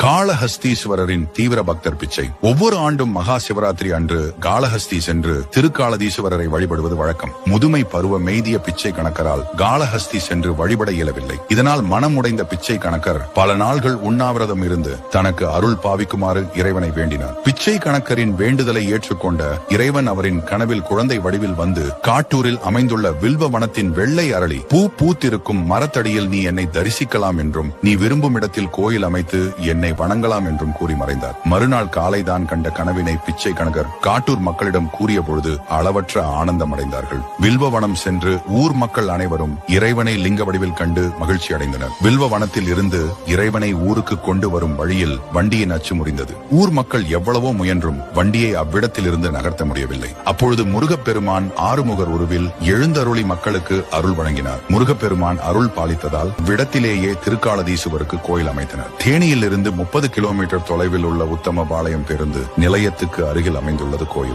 காளஹஸ்தீஸ்வரரின் தீவிர பக்தர் பிச்சை. ஒவ்வொரு ஆண்டும் மகா சிவராத்திரி அன்று காளஹஸ்தி சென்று திருக்காளதீஸ்வரரை வழிபடுவது வழக்கம். முதுமை பருவ மெய்திய பிச்சை கணக்கரால் காளஹஸ்தி சென்று வழிபட இயலவில்லை. இதனால் மனம் உடைந்த பிச்சை கணக்கர் பல நாள்கள் உண்ணாவிரதம் இருந்து தனக்கு அருள் பாவிக்குமாறு இறைவனை வேண்டினார். பிச்சை கணக்கரின் வேண்டுதலை ஏற்றுக்கொண்ட இறைவன் அவரின் கனவில் குழந்தை வடிவில் வந்து காட்டூரில் அமைந்துள்ள வில்வ வனத்தின் வெள்ளை அரளி பூத்திருக்கும் மரத்தடியில் நீ என்னை தரிசிக்கலாம் என்றும் நீ விரும்பும் இடத்தில் கோயில் அமைத்து என்னை வணங்கலாம் என்றும் கூறி மறைந்தார். மறுநாள் காலைதான் கண்ட கனவினை பிச்சை கணக்கர் காட்டூர் மக்களிடம் கூறிய பொழுது அளவற்ற ஆனந்தம் அடைந்தார்கள். வில்வவனம் சென்று ஊர் மக்கள் அனைவரும் இறைவனை லிங்க வடிவில் கண்டு மகிழ்ச்சி அடைந்தனர். வில்வ வனத்தில் இருந்து இறைவனை ஊருக்கு கொண்டு வரும் வழியில் வண்டியின் அச்சு முறிந்தது. ஊர் மக்கள் எவ்வளவோ முயன்றும் வண்டியை அவ்விடத்தில் இருந்து நகர்த்த முடியவில்லை. அப்பொழுது முருகப்பெருமான் ஆறுமுகர் உருவில் எழுந்தருளி மக்களுக்கு அருள் வழங்கினார். முருகப்பெருமான் அருள் பாலித்ததால் விடத்திலேயே திருக்காளதீஸ்வருக்கு கோயில் அமைத்தனர். தேனியில் இருந்து 30 கிலோமீட்டர் தொலைவில் உள்ள உத்தமபாளையம் பேருந்து நிலையத்துக்கு அருகில் அமைந்துள்ளது கோயில்.